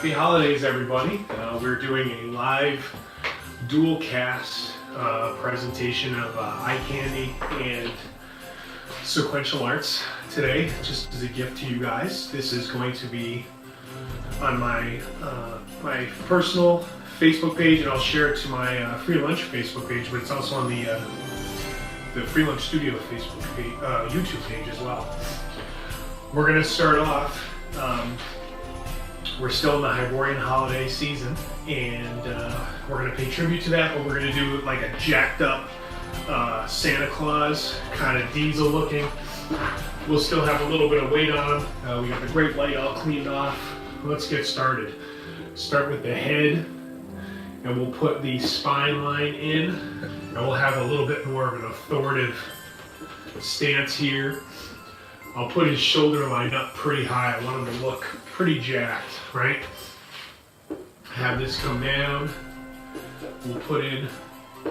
Happy holidays, everybody. We're doing a live dual cast presentation of eye candy and sequential arts today, just as a gift to you guys. This is going to be on my my personal Facebook page, and I'll share it to my Free Lunch Facebook page, but it's also on the Free Lunch Studio Facebook page, YouTube page as well. We're going to start off. We're still in the Hyborian holiday season, and we're going to pay tribute to that, but we're going to do like a jacked up Santa Claus, kind of diesel looking. We'll still have a little bit of weight on him. We got the grape light all cleaned off. Let's get started. Start with the head, and we'll put the spine line in, and we'll have a little bit more of an authoritative stance here. I'll put his shoulder line up pretty high. I want him to look pretty jacked, right? Have this come down. We'll put in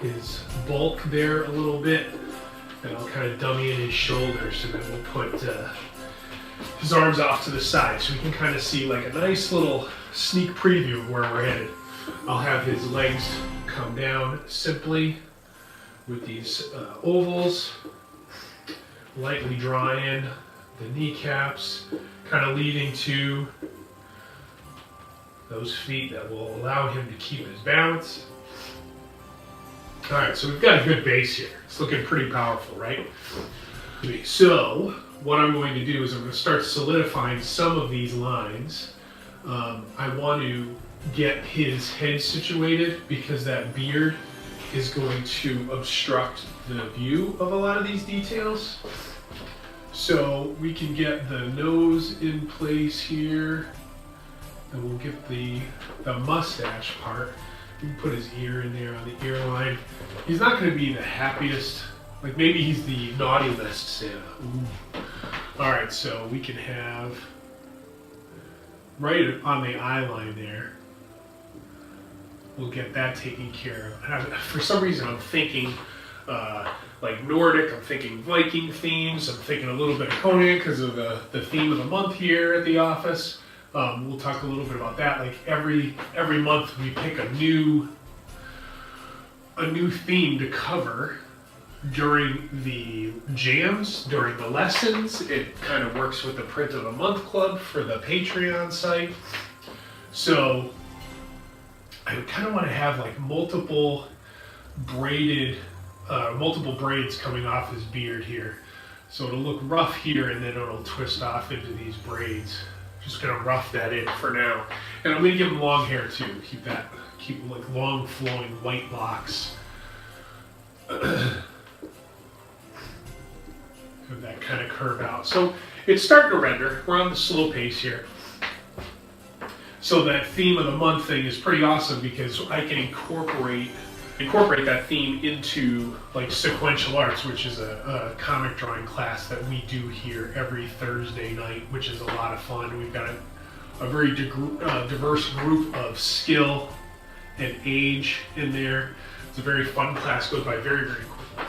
his bulk there a little bit, and I'll kind of dummy in his shoulders, and then we'll put his arms off to the side so we can kind of see like a nice little sneak preview of where we're headed. I'll have his legs come down simply with these ovals, lightly draw in the kneecaps, kind of leading to those feet that will allow him to keep his balance. All right, so we've got a good base here. It's looking pretty powerful, right? Okay, so what I'm going to do is I'm going to start solidifying some of these lines. I want to get his head situated because that beard is going to obstruct the view of a lot of these details. So we can get the nose in place here, and we'll get the mustache part. We can put his ear in there on the ear line. He's not going to be the happiest, like maybe he's the naughty list Santa. Ooh. All right, so we can have right on the eye line there. We'll get that taken care of. For some reason, I'm thinking like Nordic, I'm thinking Viking themes, I'm thinking a little bit of Conan because of the theme of the month here at the office. We'll talk a little bit about that. Like every month we pick a new theme to cover during the jams, during the lessons. It kind of works with the Print of the Month Club for the Patreon site. So I kind of want to have like multiple braids coming off his beard here. So it'll look rough here, and then it'll twist off into these braids. Just gonna rough that in for now. And I'm gonna give him long hair too. Keep like long flowing white locks. Have that kind of curve out. So it's starting to render. We're on the slow pace here. So that theme of the month thing is pretty awesome because I can incorporate that theme into like sequential arts, which is a comic drawing class that we do here every Thursday night, which is a lot of fun. We've got a very diverse group of skill and age in there. It's a very fun class, goes by very, very quickly.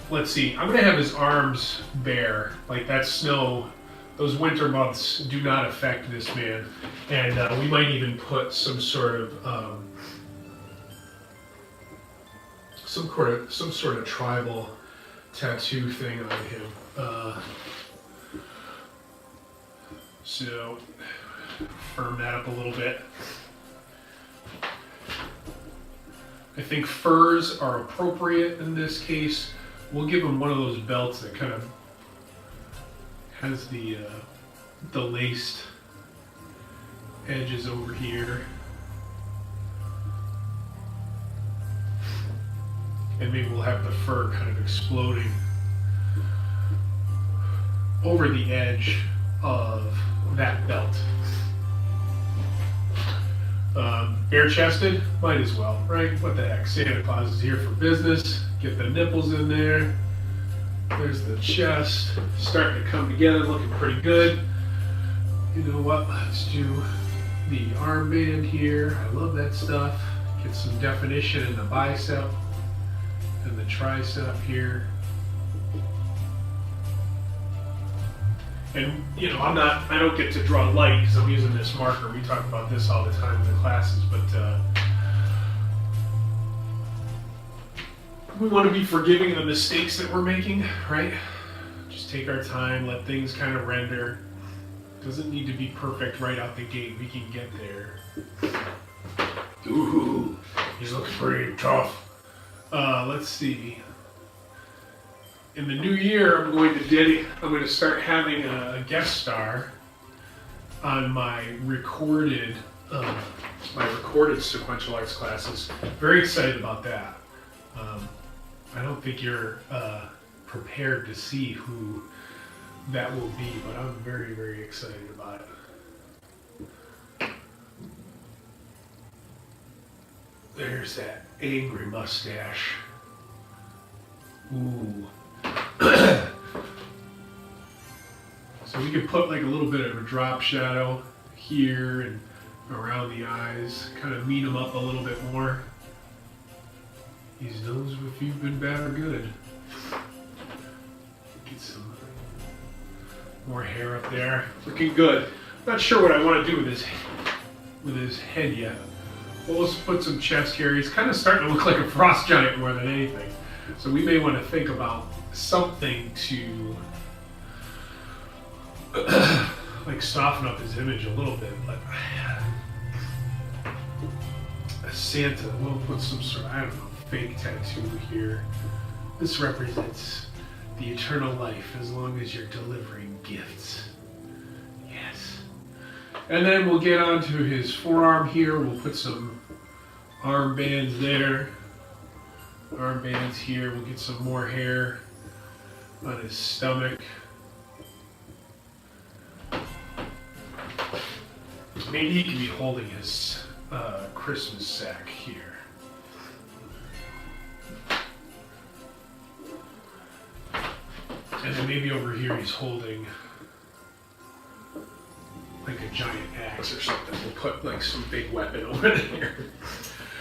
Let's see, I'm gonna have his arms bare, like that snow. Those winter months do not affect this man, and we might even put some sort of some sort of tribal tattoo thing on him. So firm that up a little bit. I think furs are appropriate in this case. We'll give him one of those belts that kind of has the laced edges over here. And maybe we'll have the fur kind of exploding over the edge of that belt. Bare-chested? Might as well, right? What the heck? Santa Claus is here for business. Get the nipples in there. There's the chest. Starting to come together, looking pretty good. You know what? Let's do the armband here. I love that stuff. Get some definition in the bicep and the tricep here. And you know, I don't get to draw light because I'm using this marker. We talk about this all the time in the classes, but we want to be forgiving of the mistakes that we're making, right? Just take our time, let things kind of render. Doesn't need to be perfect right out the gate. We can get there. Ooh, he's looking pretty tough. Let's see. In the new year, I'm going to start having a guest star on my recorded sequential arts classes. Very excited about that. I don't think you're prepared to see who that will be, but I'm very, very excited about it. There's that angry mustache. Ooh. So we could put like a little bit of a drop shadow here and around the eyes, kind of meet them up a little bit more. He knows if you've been bad or good. Get some more hair up there. Looking good. Not sure what I want to do with his head yet. Well, let's put some chest hair. He's kind of starting to look like a frost giant more than anything. So we may want to think about something to like soften up his image a little bit. But Santa, we'll put some sort of, I don't know, fake tattoo here. This represents the eternal life as long as you're delivering gifts. Yes. And then we'll get onto his forearm here. We'll put some armbands there. Armbands here. We'll get some more hair on his stomach. Maybe he can be holding his Christmas sack here. And then maybe over here he's holding like a giant axe or something. We'll put like some big weapon over there.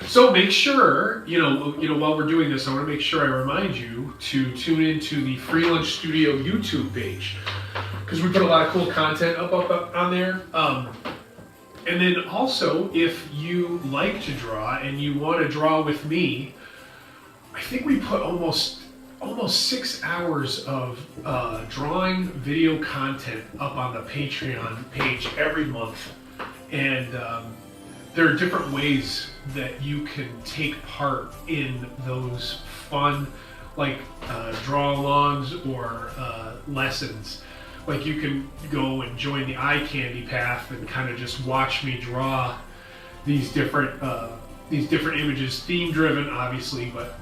So make sure, you know, while we're doing this, I want to make sure I remind you to tune into the Free Lunch Studio YouTube page because we put a lot of cool content up on there. And then also, if you like to draw and you want to draw with me, I think we put almost 6 hours of drawing video content up on the Patreon page every month. And there are different ways that you can take part in those fun, like draw-alongs or lessons. Like you can go and join the eye candy path and kind of just watch me draw these different images, theme-driven, obviously, but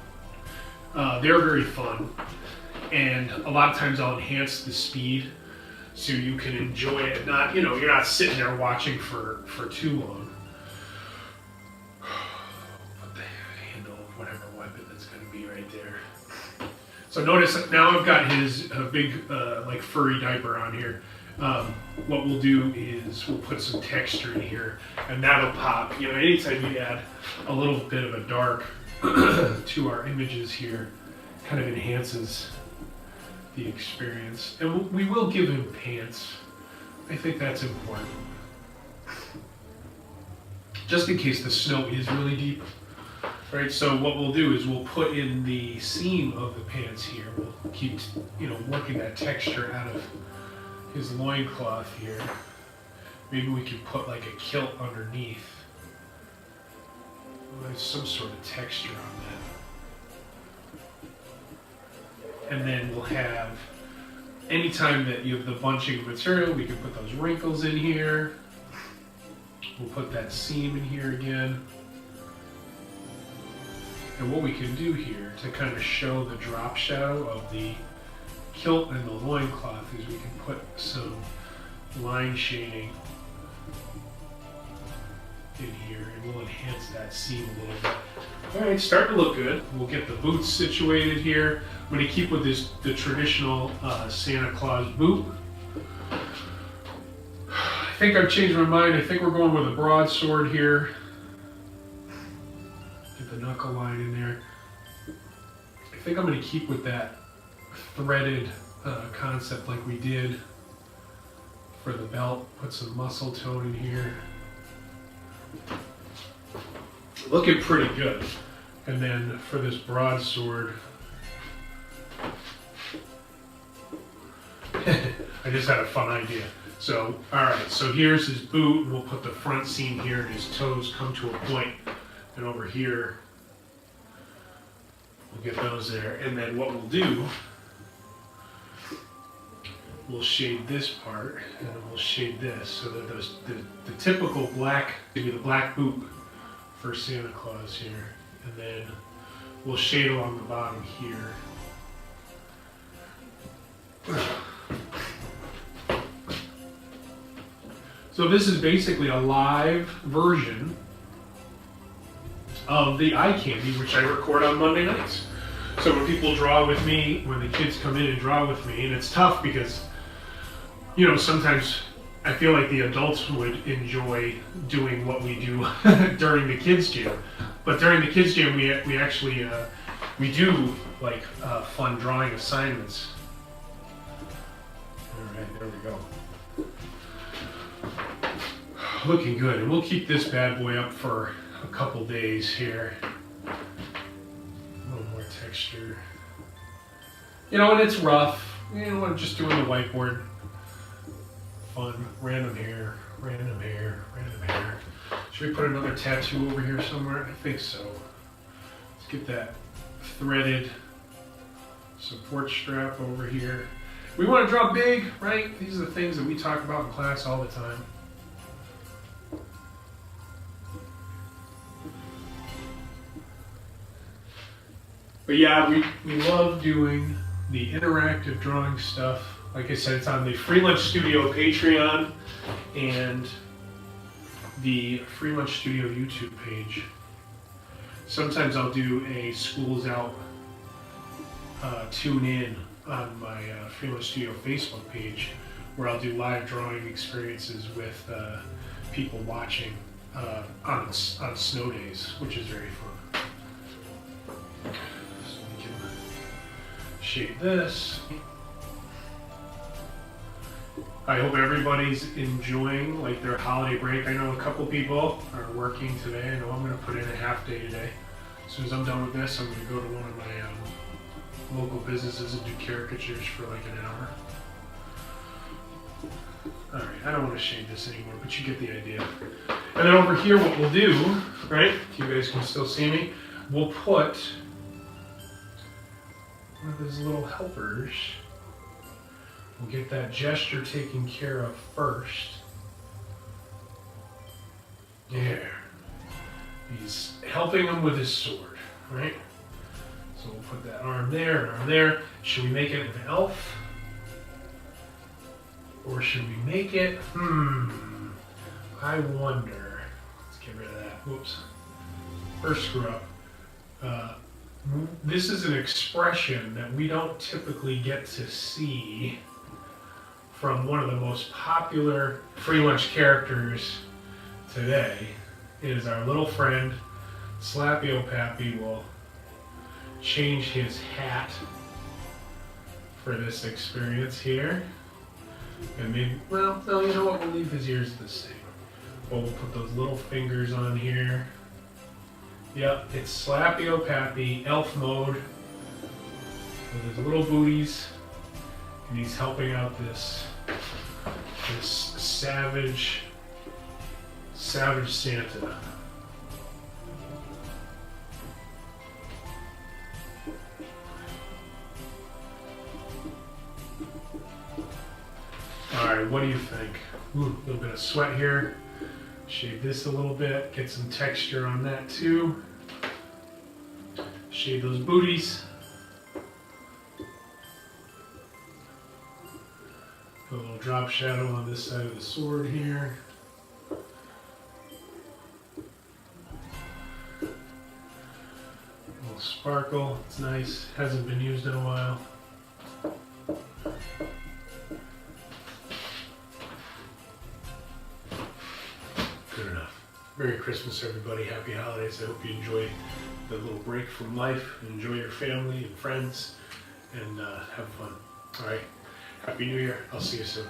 they're very fun. And a lot of times I'll enhance the speed so you can enjoy it. Not, you know, you're not sitting there watching for too long. Put the handle of whatever weapon that's going to be right there. So notice now I've got his big like furry diaper on here. What we'll do is we'll put some texture in here and that'll pop. You know, anytime we add a little bit of a dark to our images here, kind of enhances the experience. And we will give him pants. I think that's important. Just in case the snow is really deep. Right, so what we'll do is we'll put in the seam of the pants here. We'll keep, you know, working that texture out of his loincloth here. Maybe we could put like a kilt underneath. There's some sort of texture on that. And then we'll have, anytime that you have the bunching of material, we can put those wrinkles in here. We'll put that seam in here again. And what we can do here to kind of show the drop shadow of the kilt and the loincloth is we can put some line shading in here and we'll enhance that seam a little bit. Alright, starting to look good. We'll get the boots situated here. I'm going to keep with the traditional Santa Claus boot. I think I've changed my mind. I think we're going with a broadsword here. Get the knuckle line in there. I think I'm going to keep with that threaded concept like we did For the belt, put some muscle tone in here. Looking pretty good. And then for this broadsword, I just had a fun idea. So, alright, so here's his boot, and we'll put the front seam here, and his toes come to a point, and over here, we'll get those there. And then what we'll do, we'll shade this part, and then we'll shade this, so that the typical black, give me the black boot for Santa Claus here, and then we'll shade along the bottom here. So this is basically a live version of the eye candy, which I record on Monday nights. So when people draw with me, when the kids come in and draw with me, and it's tough because, you know, sometimes I feel like the adults would enjoy doing what we do during the kids jam. But during the kids jam, we actually we do like fun drawing assignments. All right, there we go. Looking good, and we'll keep this bad boy up for a couple days here. A little more texture. You know, and it's rough. You know, I'm just doing the whiteboard. Fun, random hair, random hair, random hair. Should we put another tattoo over here somewhere? I think so. Let's get that threaded support strap over here. We want to draw big, right? These are the things that we talk about in class all the time. But yeah, we love doing the interactive drawing stuff. Like I said, it's on the Free Lunch Studio Patreon and the Free Lunch Studio YouTube page. Sometimes I'll do a Schools Out tune in on my Free Lunch Studio Facebook page, where I'll do live drawing experiences with people watching on snow days, which is very fun. Shade this. I hope everybody's enjoying like their holiday break. I know a couple people are working today. I know I'm going to put in a half day today. As soon as I'm done with this, I'm going to go to one of my local businesses and do caricatures for like an hour. Alright, I don't want to shade this anymore, but you get the idea. And then over here, what we'll do, right, if you guys can still see me, we'll put one of those little helpers. We'll get that gesture taken care of first. There. He's helping him with his sword, right? So we'll put that arm there and arm there. Should we make it an elf? Or should we make it, I wonder. Let's get rid of that. Whoops. First screw up. This is an expression that we don't typically get to see from one of the most popular Free Lunch characters today. It is our little friend, Slappy O'Pappy will change his hat for this experience here. And maybe, well, no, you know what, we'll leave his ears the same. But we'll put those little fingers on here. Yep, it's Slappy O'Pappy, elf mode, with his little booties, and he's helping out this savage Santa. Alright, what do you think? Ooh, a little bit of sweat here. Shade this a little bit, get some texture on that too. Shade those booties. Put a little drop shadow on this side of the sword here. A little sparkle, it's nice, hasn't been used in a while. Good enough. Merry Christmas, everybody. Happy holidays. I hope you enjoy the little break from life. Enjoy your family and friends, and have fun. All right. Happy New Year. I'll see you soon.